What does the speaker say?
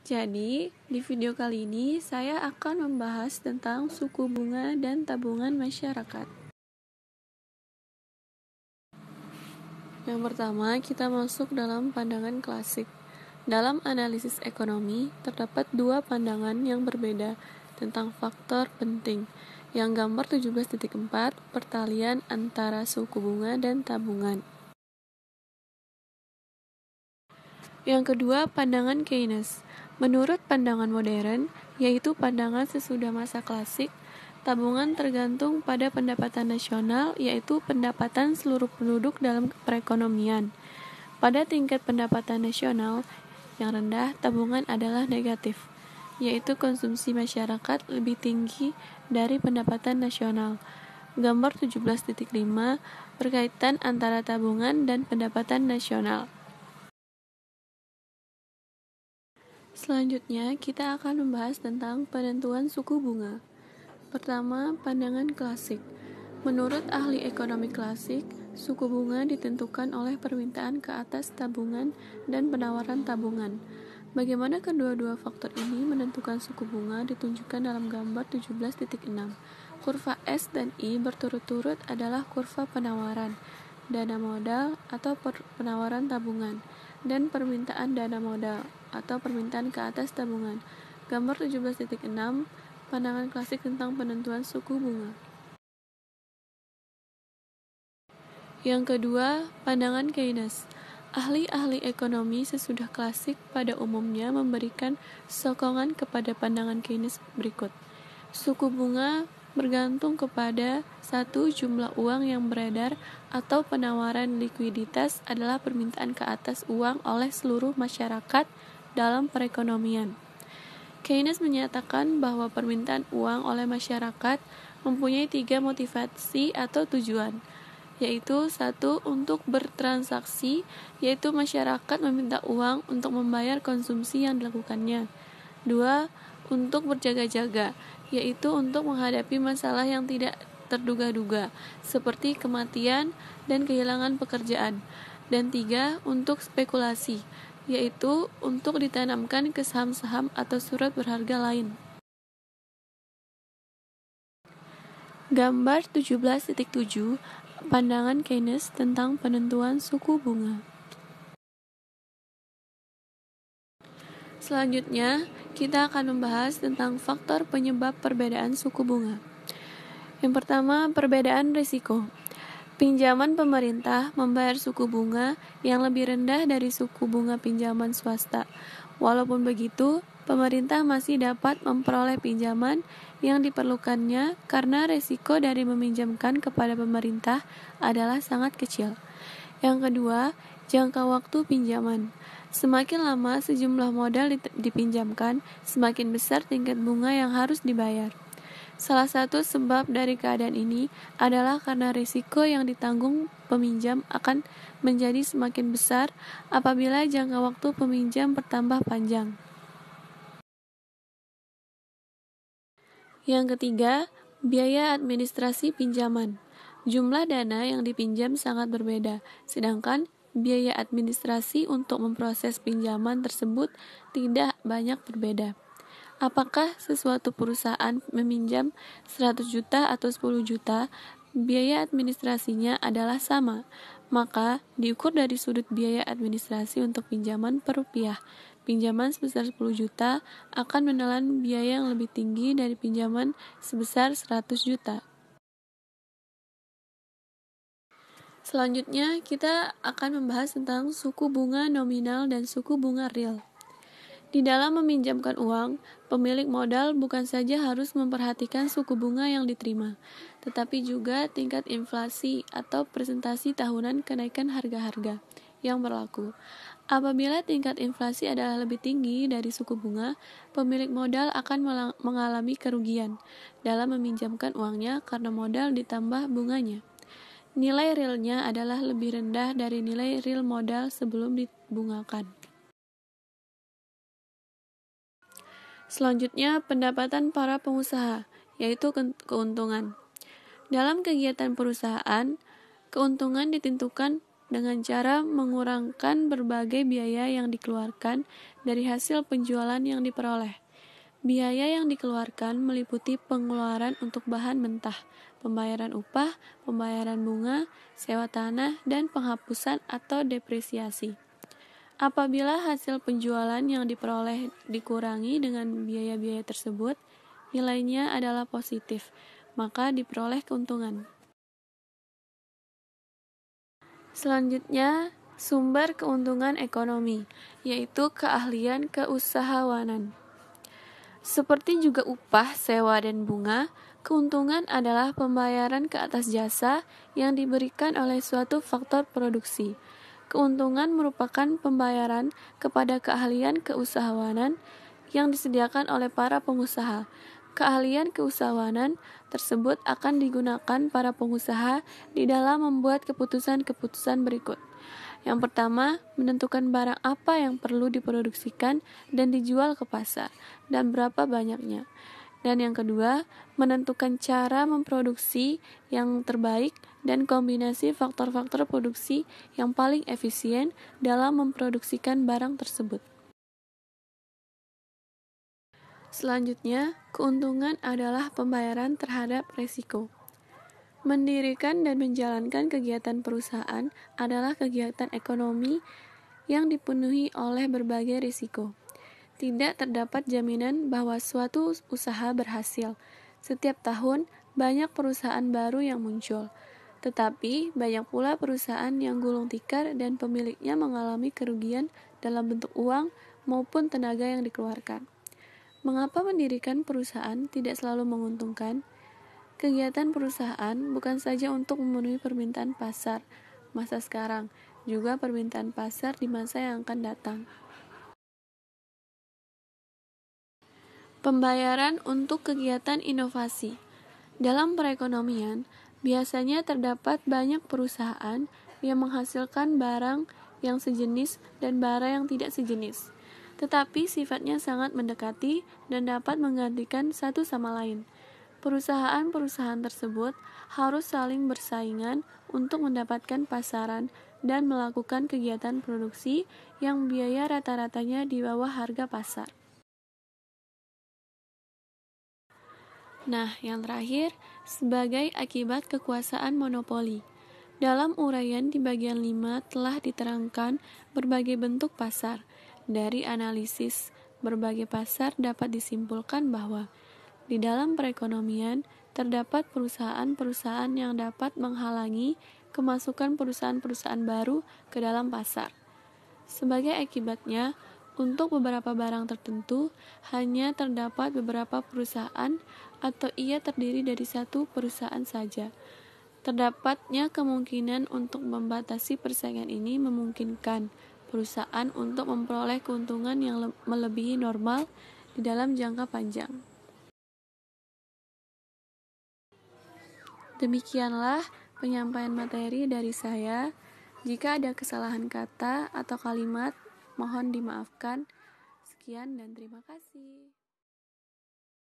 Jadi, di video kali ini saya akan membahas tentang suku bunga dan tabungan masyarakat. Yang pertama, kita masuk dalam pandangan klasik. Dalam analisis ekonomi, terdapat dua pandangan yang berbeda tentang faktor penting. Yang gambar 17.4, pertalian antara suku bunga dan tabungan. Yang kedua, pandangan Keynes. Menurut pandangan modern, yaitu pandangan sesudah masa klasik, tabungan tergantung pada pendapatan nasional, yaitu pendapatan seluruh penduduk dalam perekonomian. Pada tingkat pendapatan nasional yang rendah, tabungan adalah negatif, yaitu konsumsi masyarakat lebih tinggi dari pendapatan nasional. Gambar 17.5, berkaitan antara tabungan dan pendapatan nasional. Selanjutnya, kita akan membahas tentang penentuan suku bunga. Pertama, pandangan klasik. Menurut ahli ekonomi klasik, suku bunga ditentukan oleh permintaan ke atas tabungan dan penawaran tabungan. Bagaimana kedua-dua faktor ini menentukan suku bunga ditunjukkan dalam gambar 17.6. Kurva S dan I berturut-turut adalah kurva penawaran, dana modal atau penawaran tabungan, dan permintaan dana modal atau permintaan ke atas tabungan. Gambar 17.6, pandangan klasik tentang penentuan suku bunga. Yang kedua, pandangan Keynes. Ahli-ahli ekonomi sesudah klasik pada umumnya memberikan sokongan kepada pandangan Keynes berikut. Suku bunga bergantung kepada satu, jumlah uang yang beredar atau penawaran likuiditas adalah permintaan ke atas uang oleh seluruh masyarakat dalam perekonomian. Keynes menyatakan bahwa permintaan uang oleh masyarakat mempunyai 3 motivasi atau tujuan, yaitu 1. Untuk bertransaksi, yaitu masyarakat meminta uang untuk membayar konsumsi yang dilakukannya. 2. Untuk berjaga-jaga, yaitu untuk menghadapi masalah yang tidak terduga-duga, seperti kematian dan kehilangan pekerjaan. Dan 3. Untuk spekulasi, yaitu untuk ditanamkan ke saham-saham atau surat berharga lain. Gambar 17.7, pandangan Keynes tentang penentuan suku bunga. Selanjutnya, kita akan membahas tentang faktor penyebab perbedaan suku bunga. Yang pertama, perbedaan risiko. Pinjaman pemerintah membayar suku bunga yang lebih rendah dari suku bunga pinjaman swasta. Walaupun begitu, pemerintah masih dapat memperoleh pinjaman yang diperlukannya karena risiko dari meminjamkan kepada pemerintah adalah sangat kecil. Yang kedua, jangka waktu pinjaman. Semakin lama sejumlah modal dipinjamkan, semakin besar tingkat bunga yang harus dibayar. Salah satu sebab dari keadaan ini adalah karena risiko yang ditanggung peminjam akan menjadi semakin besar apabila jangka waktu peminjam bertambah panjang. Yang ketiga, biaya administrasi pinjaman. Jumlah dana yang dipinjam sangat berbeda, sedangkan biaya administrasi untuk memproses pinjaman tersebut tidak banyak berbeda. Apakah sesuatu perusahaan meminjam 100 juta atau 10 juta, biaya administrasinya adalah sama. Maka, diukur dari sudut biaya administrasi untuk pinjaman per rupiah. Pinjaman sebesar 10 juta akan menelan biaya yang lebih tinggi dari pinjaman sebesar 100 juta. Selanjutnya, kita akan membahas tentang suku bunga nominal dan suku bunga real. Di dalam meminjamkan uang, pemilik modal bukan saja harus memperhatikan suku bunga yang diterima, tetapi juga tingkat inflasi atau presentasi tahunan kenaikan harga-harga yang berlaku. Apabila tingkat inflasi adalah lebih tinggi dari suku bunga, pemilik modal akan mengalami kerugian dalam meminjamkan uangnya karena modal ditambah bunganya. Nilai realnya adalah lebih rendah dari nilai real modal sebelum dibungakan. Selanjutnya, pendapatan para pengusaha, yaitu keuntungan. Dalam kegiatan perusahaan, keuntungan ditentukan dengan cara mengurangkan berbagai biaya yang dikeluarkan dari hasil penjualan yang diperoleh. Biaya yang dikeluarkan meliputi pengeluaran untuk bahan mentah, pembayaran upah, pembayaran bunga, sewa tanah, dan penghapusan atau depresiasi. Apabila hasil penjualan yang diperoleh dikurangi dengan biaya-biaya tersebut, nilainya adalah positif, maka diperoleh keuntungan. Selanjutnya, sumber keuntungan ekonomi, yaitu keahlian keusahawanan. Seperti juga upah, sewa, dan bunga, keuntungan adalah pembayaran ke atas jasa yang diberikan oleh suatu faktor produksi. Keuntungan merupakan pembayaran kepada keahlian keusahawanan yang disediakan oleh para pengusaha. Keahlian keusahawanan tersebut akan digunakan para pengusaha di dalam membuat keputusan-keputusan berikut. Yang pertama, menentukan barang apa yang perlu diproduksikan dan dijual ke pasar, dan berapa banyaknya. Dan yang kedua, menentukan cara memproduksi yang terbaik dan kombinasi faktor-faktor produksi yang paling efisien dalam memproduksikan barang tersebut. Selanjutnya, keuntungan adalah pembayaran terhadap risiko. Mendirikan dan menjalankan kegiatan perusahaan adalah kegiatan ekonomi yang dipenuhi oleh berbagai risiko. Tidak terdapat jaminan bahwa suatu usaha berhasil. Setiap tahun, banyak perusahaan baru yang muncul. Tetapi, banyak pula perusahaan yang gulung tikar dan pemiliknya mengalami kerugian dalam bentuk uang maupun tenaga yang dikeluarkan. Mengapa mendirikan perusahaan tidak selalu menguntungkan? Kegiatan perusahaan bukan saja untuk memenuhi permintaan pasar masa sekarang, juga permintaan pasar di masa yang akan datang. Pembayaran untuk kegiatan inovasi. Dalam perekonomian, biasanya terdapat banyak perusahaan yang menghasilkan barang yang sejenis dan barang yang tidak sejenis, tetapi sifatnya sangat mendekati dan dapat menggantikan satu sama lain. Perusahaan-perusahaan tersebut harus saling bersaingan untuk mendapatkan pasaran dan melakukan kegiatan produksi yang biaya rata-ratanya di bawah harga pasar. Nah, yang terakhir, sebagai akibat kekuasaan monopoli. Dalam uraian di bagian 5 telah diterangkan berbagai bentuk pasar. Dari analisis berbagai pasar dapat disimpulkan bahwa di dalam perekonomian, terdapat perusahaan-perusahaan yang dapat menghalangi kemasukan perusahaan-perusahaan baru ke dalam pasar. Sebagai akibatnya, untuk beberapa barang tertentu, hanya terdapat beberapa perusahaan atau ia terdiri dari satu perusahaan saja. Terdapatnya kemungkinan untuk membatasi persaingan ini memungkinkan perusahaan untuk memperoleh keuntungan yang melebihi normal di dalam jangka panjang. Demikianlah penyampaian materi dari saya. Jika ada kesalahan kata atau kalimat, mohon dimaafkan. Sekian dan terima kasih.